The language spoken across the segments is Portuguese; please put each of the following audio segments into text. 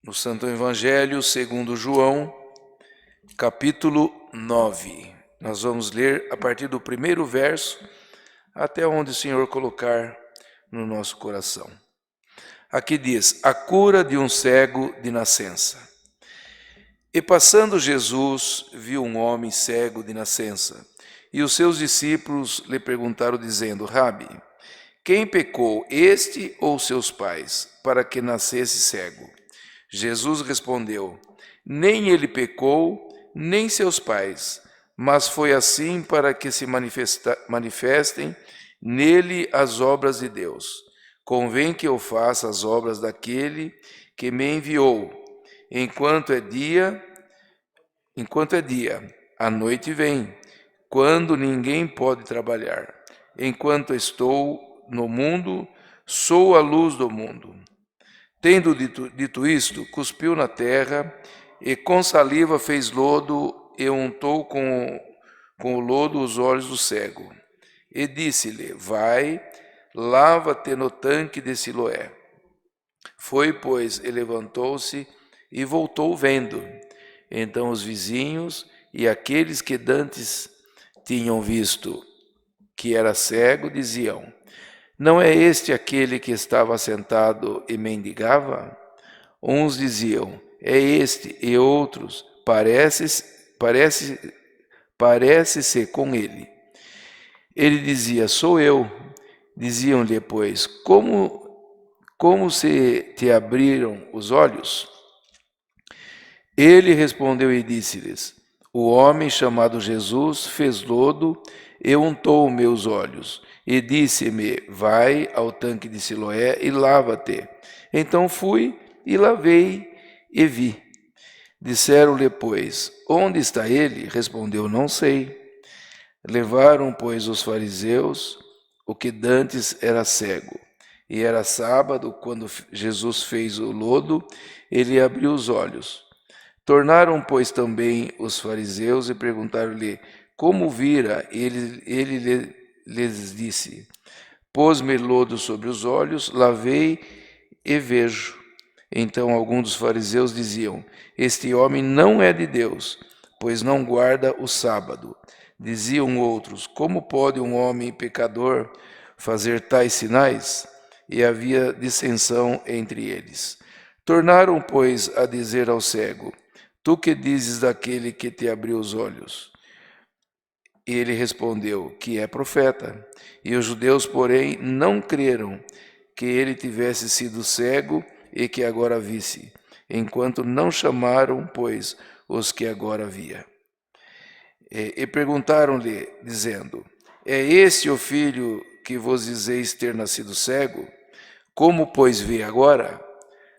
No Santo Evangelho segundo João, capítulo 9. Nós vamos ler a partir do primeiro verso até onde o Senhor colocar no nosso coração. Aqui diz: a cura de um cego de nascença. E passando Jesus, viu um homem cego de nascença, e os seus discípulos lhe perguntaram, dizendo: Rabi, quem pecou, este ou seus pais, para que nascesse cego? Jesus respondeu: nem ele pecou, nem seus pais, mas foi assim para que se manifestem nele as obras de Deus. Convém que eu faça as obras daquele que me enviou. Enquanto é dia, a noite vem, quando ninguém pode trabalhar. Enquanto estou no mundo, sou a luz do mundo. Tendo dito isto, cuspiu na terra, e com saliva fez lodo, e untou com o lodo os olhos do cego. E disse-lhe: vai, lava-te no tanque de Siloé. Foi, pois, e levantou-se, e voltou vendo. Então os vizinhos e aqueles que dantes tinham visto que era cego, diziam: não é este aquele que estava sentado e mendigava? Uns diziam: é este, e outros: parece-se com ele. Ele dizia: sou eu. Diziam-lhe, pois: como se te abriram os olhos? Ele respondeu e disse-lhes: o homem chamado Jesus fez lodo e untou meus olhos, e disse-me: vai ao tanque de Siloé e lava-te. Então fui e lavei e vi. Disseram-lhe, pois: onde está ele? Respondeu: não sei. Levaram, pois, os fariseus o que dantes era cego. E era sábado, quando Jesus fez o lodo, ele abriu os olhos. Tornaram, pois, também os fariseus e perguntaram-lhe como vira. Ele lhes disse: pôs-me lodo sobre os olhos, lavei e vejo. Então alguns dos fariseus diziam: este homem não é de Deus, pois não guarda o sábado. Diziam outros: como pode um homem pecador fazer tais sinais? E havia dissensão entre eles. Tornaram, pois, a dizer ao cego: tu que dizes daquele que te abriu os olhos? E ele respondeu que é profeta. E os judeus, porém, não creram que ele tivesse sido cego e que agora visse, enquanto não chamaram, pois, os que agora via. E perguntaram-lhe, dizendo: é este o filho que vos dizeis ter nascido cego? Como, pois, vê agora?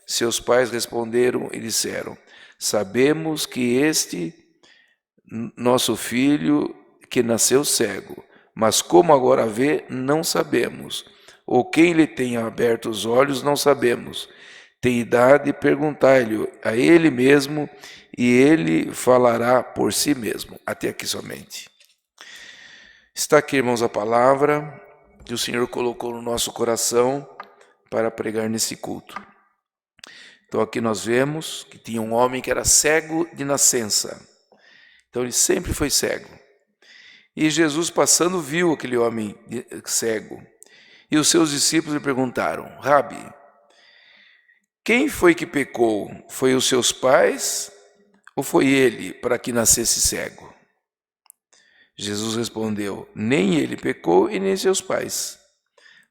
Seus pais responderam e disseram: sabemos que este nosso filho que nasceu cego, mas como agora vê, não sabemos. Ou quem lhe tenha aberto os olhos, não sabemos. Tem idade, perguntai-lhe a ele mesmo, e ele falará por si mesmo. Até aqui somente. Está aqui, irmãos, a palavra que o Senhor colocou no nosso coração para pregar nesse culto. Então aqui nós vemos que tinha um homem que era cego de nascença. Então ele sempre foi cego. E Jesus, passando, viu aquele homem cego. E os seus discípulos lhe perguntaram: Rabi, quem foi que pecou? Foi os seus pais ou foi ele para que nascesse cego? Jesus respondeu: nem ele pecou e nem seus pais,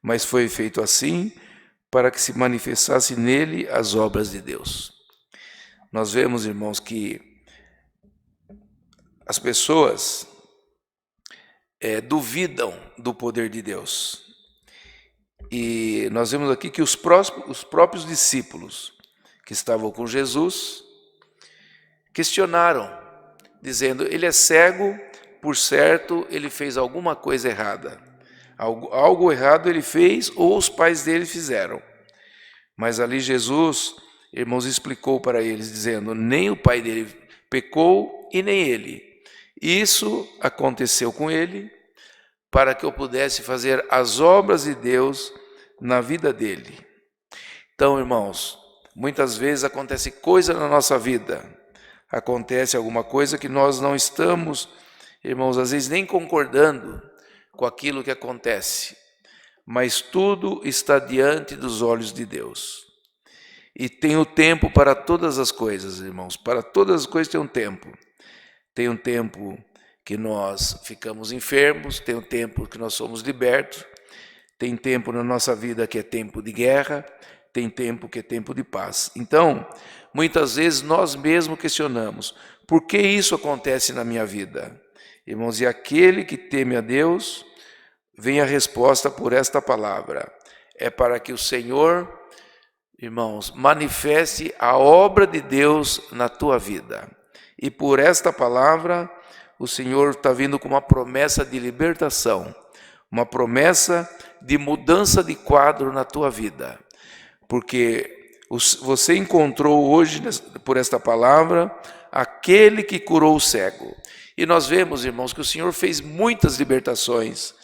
mas foi feito assim para que se manifestasse nele as obras de Deus. Nós vemos, irmãos, que as pessoas duvidam do poder de Deus. E nós vemos aqui que os próprios discípulos que estavam com Jesus questionaram, dizendo: ele é cego, por certo, ele fez alguma coisa errada. Algo errado ele fez ou os pais dele fizeram. Mas ali Jesus, irmãos, explicou para eles, dizendo: nem o pai dele pecou e nem ele. Isso aconteceu com ele para que eu pudesse fazer as obras de Deus na vida dele. Então, irmãos, Muitas vezes acontece coisa na nossa vida, acontece alguma coisa que nós não estamos, irmãos, às vezes nem concordando com aquilo que acontece, mas tudo está diante dos olhos de Deus. E tem o tempo para todas as coisas, irmãos, para todas as coisas tem um tempo. Tem um tempo que nós ficamos enfermos, tem um tempo que nós somos libertos, tem tempo na nossa vida que é tempo de guerra, tem tempo que é tempo de paz. Então, muitas vezes nós mesmos questionamos, por que isso acontece na minha vida? Irmãos, e aquele que teme a Deus, vem a resposta por esta palavra. É para que o Senhor, irmãos, manifeste a obra de Deus na tua vida. E por esta palavra, o Senhor está vindo com uma promessa de libertação, uma promessa de mudança de quadro na tua vida. Porque você encontrou hoje, por esta palavra, aquele que curou o cego. E nós vemos, irmãos, que o Senhor fez muitas libertações,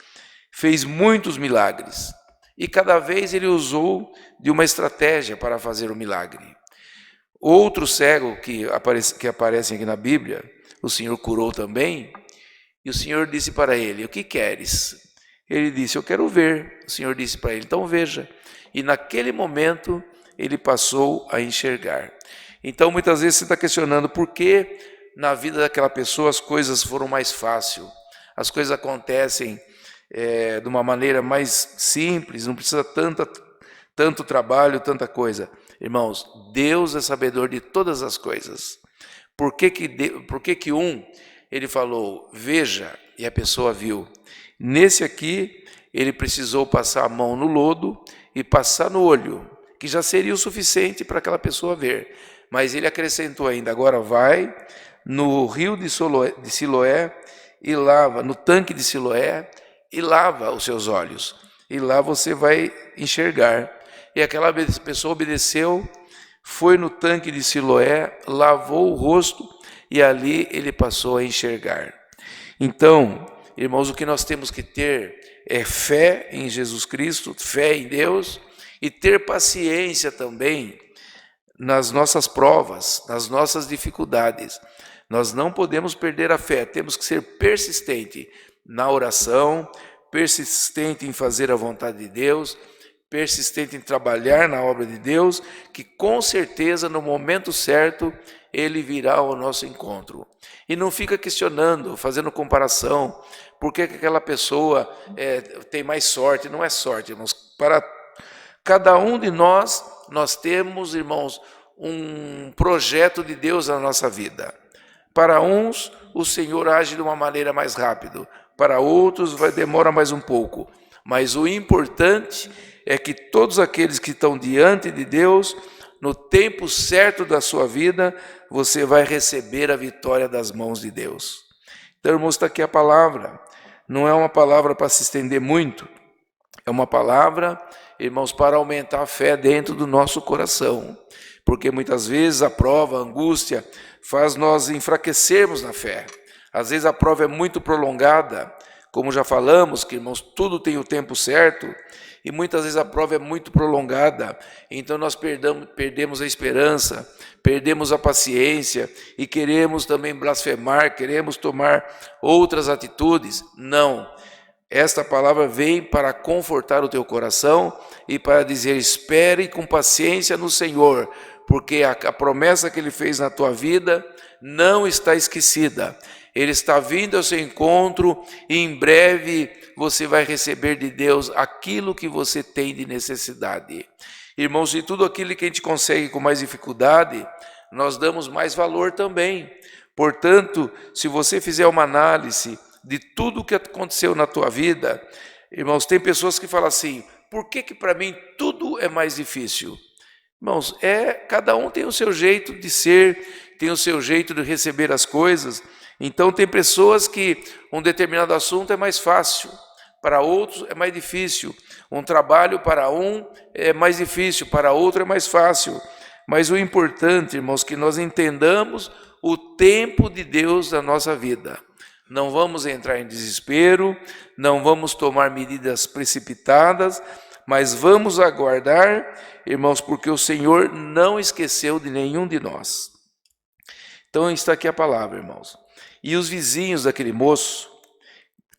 fez muitos milagres. E cada vez ele usou de uma estratégia para fazer o milagre. Outro cego que aparecem aqui na Bíblia, o Senhor curou também, e o Senhor disse para ele, o que queres? Ele disse, eu quero ver. O Senhor disse para ele, então veja. E naquele momento ele passou a enxergar. Então muitas vezes você está questionando por que na vida daquela pessoa as coisas foram mais fáceis, as coisas acontecem de uma maneira mais simples, não precisa tanto trabalho, tanta coisa. Irmãos, Deus é sabedor de todas as coisas. Por que ele falou, veja, e a pessoa viu? Nesse aqui, ele precisou passar a mão no lodo e passar no olho, que já seria o suficiente para aquela pessoa ver. Mas ele acrescentou ainda, agora vai no rio de Siloé e lava, no tanque de Siloé, e lava os seus olhos. E lá você vai enxergar. E aquela pessoa obedeceu, foi no tanque de Siloé, lavou o rosto e ali ele passou a enxergar. Então, irmãos, o que nós temos que ter é fé em Jesus Cristo, fé em Deus e ter paciência também nas nossas provas, nas nossas dificuldades. Nós não podemos perder a fé, temos que ser persistente na oração, persistente em fazer a vontade de Deus, persistente em trabalhar na obra de Deus, que com certeza no momento certo Ele virá ao nosso encontro. E não fica questionando, fazendo comparação, por que aquela pessoa tem mais sorte. Não é sorte, irmãos. Para cada um de nós temos, irmãos, um projeto de Deus na nossa vida. Para uns, o Senhor age de uma maneira mais rápida, para outros demora mais um pouco. Mas o importante é que todos aqueles que estão diante de Deus, no tempo certo da sua vida, você vai receber a vitória das mãos de Deus. Então, irmãos, está aqui a palavra. Não é uma palavra para se estender muito, é uma palavra, irmãos, para aumentar a fé dentro do nosso coração. Porque muitas vezes a prova, a angústia, faz nós enfraquecermos na fé. Às vezes a prova é muito prolongada, como já falamos, que, irmãos, tudo tem o tempo certo, e muitas vezes a prova é muito prolongada, então nós perdemos a esperança, perdemos a paciência e queremos também blasfemar, queremos tomar outras atitudes. Não, esta palavra vem para confortar o teu coração e para dizer, espere com paciência no Senhor, porque a promessa que Ele fez na tua vida não está esquecida. Ele está vindo ao seu encontro e em breve você vai receber de Deus aquilo que você tem de necessidade. Irmãos, e tudo aquilo que a gente consegue com mais dificuldade, nós damos mais valor também. Portanto, se você fizer uma análise de tudo o que aconteceu na tua vida, irmãos, tem pessoas que falam assim, por que para mim tudo é mais difícil? Irmãos, cada um tem o seu jeito de ser, tem o seu jeito de receber as coisas. Então tem pessoas que um determinado assunto é mais fácil, para outros é mais difícil. Um trabalho para um é mais difícil, para outro é mais fácil. Mas o importante, irmãos, que nós entendamos o tempo de Deus na nossa vida. Não vamos entrar em desespero, não vamos tomar medidas precipitadas, Mas vamos aguardar, irmãos, porque o Senhor não esqueceu de nenhum de nós. Então está aqui a palavra, irmãos. E os vizinhos daquele moço,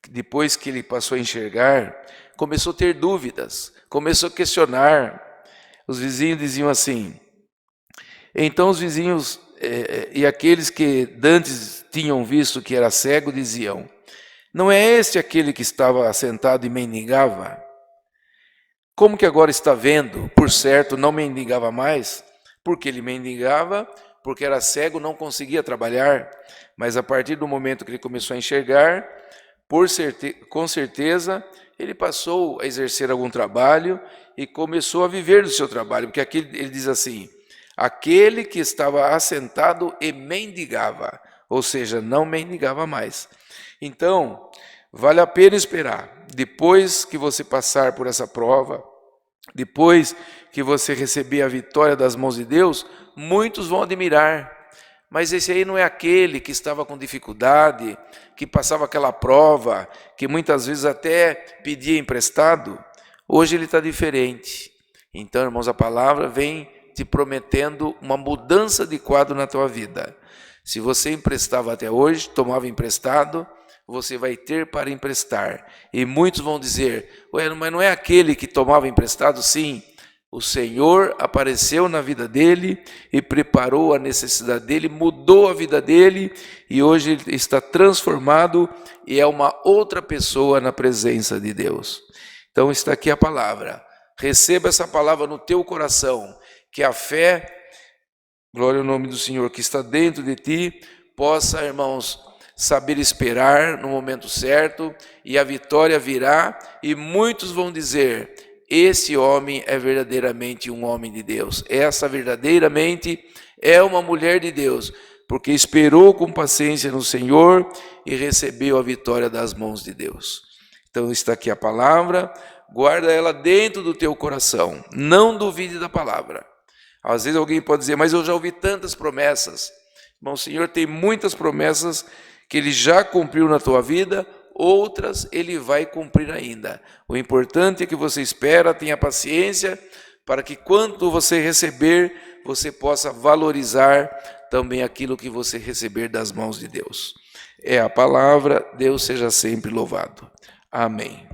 depois que ele passou a enxergar, começou a ter dúvidas, começou a questionar. Os vizinhos diziam assim. Então os vizinhos e aqueles que dantes tinham visto que era cego diziam: não é este aquele que estava sentado e mendigava? Como que agora está vendo? Por certo, não mendigava mais, porque ele mendigava, porque era cego, não conseguia trabalhar. Mas a partir do momento que ele começou a enxergar, com certeza, ele passou a exercer algum trabalho e começou a viver do seu trabalho, porque aqui ele diz assim: aquele que estava assentado e mendigava, ou seja, não mendigava mais. Então, vale a pena esperar. Depois que você passar por essa prova, depois que você receber a vitória das mãos de Deus, muitos vão admirar. Mas esse aí não é aquele que estava com dificuldade, que passava aquela prova, que muitas vezes até pedia emprestado. Hoje ele está diferente. Então, irmãos, a palavra vem te prometendo uma mudança de quadro na tua vida. Se você emprestava até hoje, tomava emprestado, você vai ter para emprestar. E muitos vão dizer: ué, mas não é aquele que tomava emprestado? Sim. O Senhor apareceu na vida dele e preparou a necessidade dele, mudou a vida dele e hoje ele está transformado e é uma outra pessoa na presença de Deus. Então está aqui a palavra. Receba essa palavra no teu coração, que a fé, glória ao nome do Senhor, que está dentro de ti, possa, irmãos, saber esperar no momento certo e a vitória virá e muitos vão dizer: esse homem é verdadeiramente um homem de Deus. Essa verdadeiramente é uma mulher de Deus, porque esperou com paciência no Senhor e recebeu a vitória das mãos de Deus. Então está aqui a palavra, guarda ela dentro do teu coração. Não duvide da palavra. Às vezes alguém pode dizer: mas eu já ouvi tantas promessas. Bom, o Senhor tem muitas promessas que Ele já cumpriu na tua vida, outras Ele vai cumprir ainda. O importante é que você espera, tenha paciência, para que quando você receber, você possa valorizar também aquilo que você receber das mãos de Deus. É a palavra, Deus seja sempre louvado. Amém.